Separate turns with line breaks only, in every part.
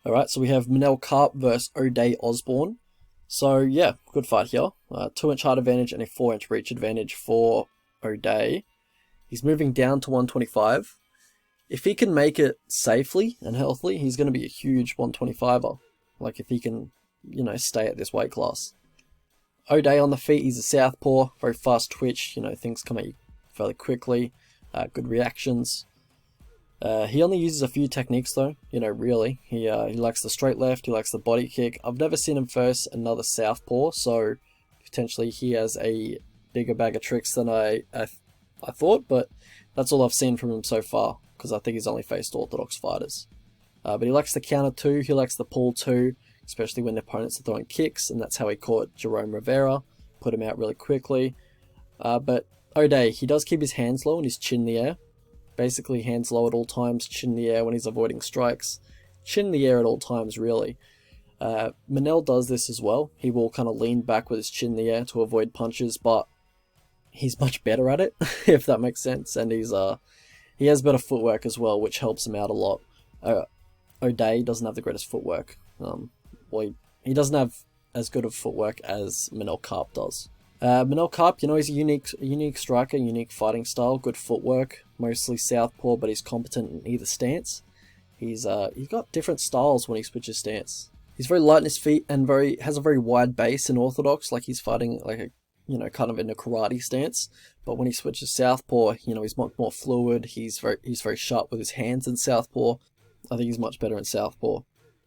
Alright, so we have Manel Kape versus Osbourne. So yeah, good fight here. 2-inch height advantage and a 4-inch reach advantage for O'Day. He's moving down to 125. If he can make it safely and healthily, he's going to be a huge 125er. Like if he can, stay at this weight class. O'Day on the feet, he's a southpaw, very fast twitch, things come at you fairly quickly, good reactions. He only uses a few techniques though, really. He likes the straight left, he likes the body kick. I've never seen him face another southpaw, so potentially he has a bigger bag of tricks than I thought, but that's all I've seen from him so far, because I think he's only faced orthodox fighters. But he likes the counter too, he likes the pull too, especially when the opponents are throwing kicks, and that's how he caught Jerome Rivera, put him out really quickly. But O'Day, he does keep his hands low and his chin in the air. Basically hands low at all times, chin in the air when he's avoiding strikes. Chin in the air at all times, really. Manel does this as well. He will kind of lean back with his chin in the air to avoid punches, but he's much better at it, if that makes sense. And he has better footwork as well, which helps him out a lot. O'Day doesn't have the greatest footwork. He doesn't have as good of footwork as Manel Kape does. Manel Kape, he's a unique striker, unique fighting style, good footwork, mostly southpaw, but he's competent in either stance. He's got different styles when he switches stance. He's very light in his feet and has a very wide base in orthodox, like he's fighting like a kind of in a karate stance. But when he switches southpaw, he's much more fluid. He's very sharp with his hands in southpaw. I think he's much better in southpaw.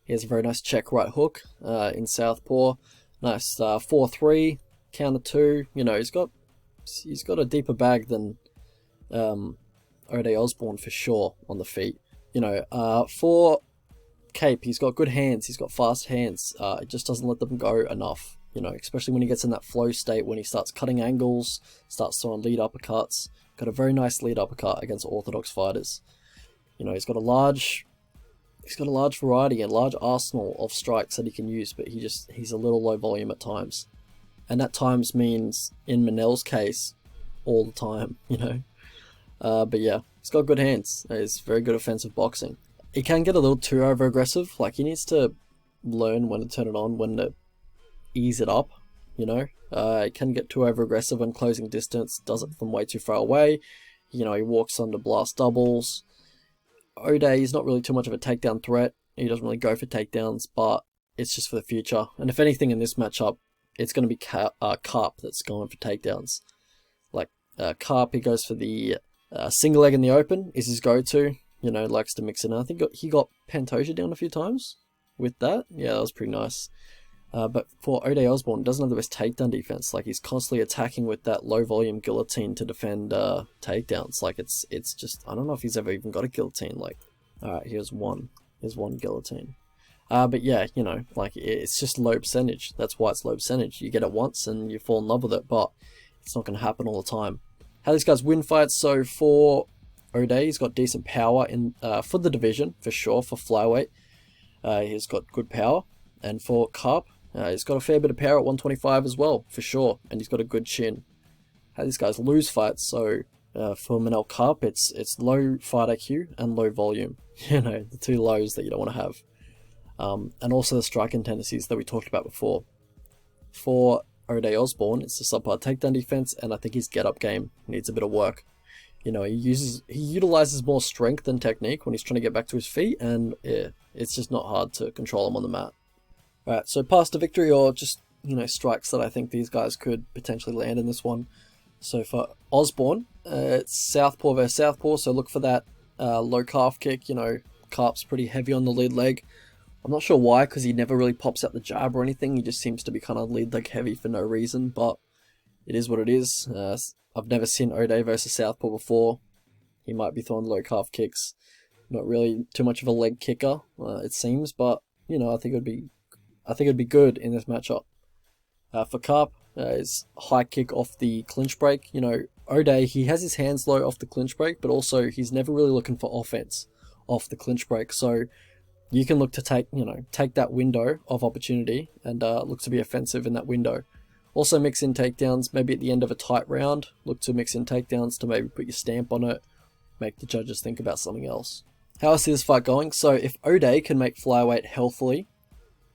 He has a very nice check right hook in southpaw. Nice 4-3. Counter 2, he's got a deeper bag than O'Day Osbourne for sure on the feet. For Kape, he's got good hands, he's got fast hands, it just doesn't let them go enough, especially when he gets in that flow state, when he starts cutting angles, starts throwing lead uppercuts. Got a very nice lead uppercut against orthodox fighters. He's got a large variety, a large arsenal of strikes that he can use, but he's a little low volume at times. And at times means, in Manel's case, all the time, But yeah, he's got good hands. He's very good offensive boxing. He can get a little too over-aggressive. Like, he needs to learn when to turn it on, when to ease it up, He can get too over-aggressive when closing distance, does it from way too far away. He walks under blast doubles. O'Day is not really too much of a takedown threat. He doesn't really go for takedowns, but it's just for the future. And if anything in this matchup, it's going to be Kape that's going for takedowns. Like, Kape, he goes for the single leg in the open, is his go-to. Likes to mix it in. I think he got Pantoja down a few times with that. Yeah, that was pretty nice. But for O'Day Osbourne, doesn't have the best takedown defense. Like, he's constantly attacking with that low-volume guillotine to defend takedowns. Like, it's just, I don't know if he's ever even got a guillotine. Like, alright, here's one guillotine. But yeah, it's just low percentage. That's why it's low percentage. You get it once and you fall in love with it, but it's not going to happen all the time. How these guys win fights? So for O'Day, he's got decent power in for the division, for sure, for flyweight. He's got good power. And for Kape, he's got a fair bit of power at 125 as well, for sure. And he's got a good chin. How these guys lose fights? So for Manel Kape, it's low fight IQ and low volume. The two lows that you don't want to have. And also the striking tendencies that we talked about before. For O'Day Osbourne, it's the subpar takedown defense, and I think his get-up game needs a bit of work. He utilizes more strength than technique when he's trying to get back to his feet, and yeah, it's just not hard to control him on the mat. Alright, so path to victory, or just, strikes that I think these guys could potentially land in this one. So for Osbourne, it's southpaw versus southpaw, so look for that low calf kick. Kape's pretty heavy on the lead leg. I'm not sure why, because he never really pops out the jab or anything. He just seems to be kind of lead leg heavy for no reason, but it is what it is. I've never seen O'Day versus southpaw before. He might be throwing low calf kicks. Not really too much of a leg kicker, it seems, but I think it'd be good in this matchup. For Kape, his high kick off the clinch break. O'Day, he has his hands low off the clinch break, but also he's never really looking for offense off the clinch break. So you can look to take that window of opportunity and look to be offensive in that window. Also mix in takedowns, maybe at the end of a tight round, look to mix in takedowns to maybe put your stamp on it, make the judges think about something else. How I see this fight going, so if O'Day can make flyweight healthily,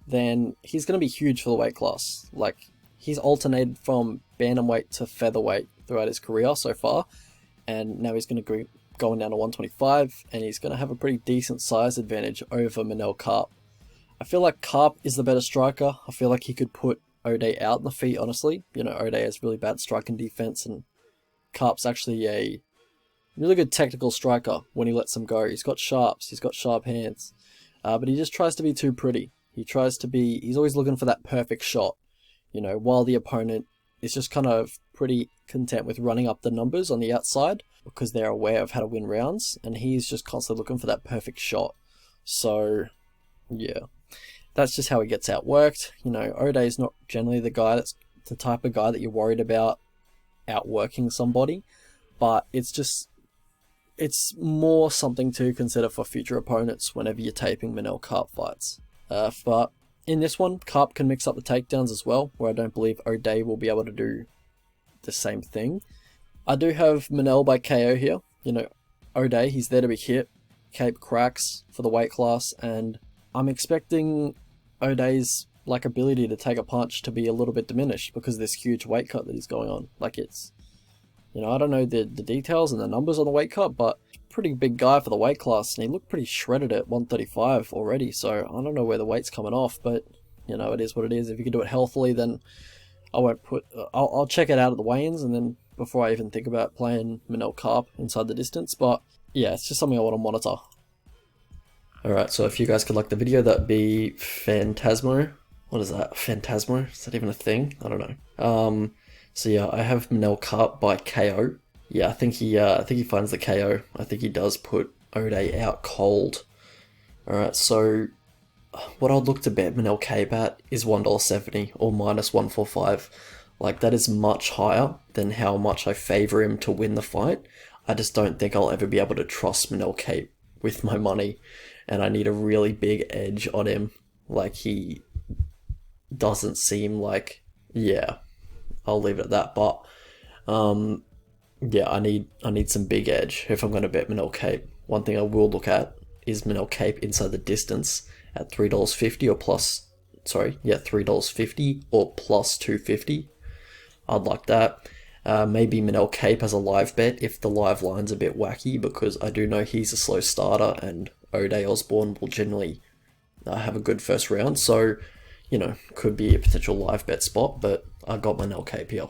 then he's going to be huge for the weight class. Like, he's alternated from bantamweight to featherweight throughout his career so far, and now he's going to go going down to 125, and he's going to have a pretty decent size advantage over Manel Kape. I feel like Kape is the better striker. I feel like he could put O'Day out in the feet, honestly. You know, O'Day has really bad striking defense, and Kape's actually a really good technical striker when he lets him go. He's got sharps, he's got sharp hands, but he just tries to be too pretty. He's always looking for that perfect shot, you know, while the opponent is just kind of pretty content with running up the numbers on the outside because they're aware of how to win rounds, and he's just constantly looking for that perfect shot. So, yeah, that's just how he gets outworked. You know, O'Day's not generally the guy that's the type of guy that you're worried about outworking somebody, but it's more something to consider for future opponents whenever you're taping Manel Kape fights. But in this one, Kape can mix up the takedowns as well, where I don't believe O'Day will be able to do the same thing. I do have Manel by KO here. You know, O'Day, he's there to be hit. Kape cracks for the weight class, and I'm expecting O'Day's ability to take a punch to be a little bit diminished because of this huge weight cut that he's going on. You know, I don't know the details and the numbers on the weight cut, but pretty big guy for the weight class, and he looked pretty shredded at 135 already, so I don't know where the weight's coming off, but, you know, it is what it is. If you can do it healthily, then I'll check it out at the weigh-ins, and then before I even think about playing Manel Kape inside the distance, but yeah, it's just something I want to monitor. Alright, so if you guys could like the video, that'd be Phantasmo. What is that? Phantasmo? Is that even a thing? I don't know. So yeah, I have Manel Kape by KO. Yeah, I think he finds the KO. I think he does put O'Day out cold. Alright, so what I'd look to bet Manel Kape at is $1.70 or minus 145. Like, that is much higher than how much I favour him to win the fight. I just don't think I'll ever be able to trust Manel Kape with my money, and I need a really big edge on him. Like, he doesn't seem like, yeah, I'll leave it at that, but yeah, I need some big edge if I'm going to bet Manel Kape. One thing I will look at is Manel Kape inside the distance at $3.50 or plus, $3.50 or plus 250. I'd like that. Maybe Manel Kape as a live bet if the live line's a bit wacky, because I do know he's a slow starter and O'Day Osbourne will generally have a good first round. So, you know, could be a potential live bet spot, but I got Manel Kape here.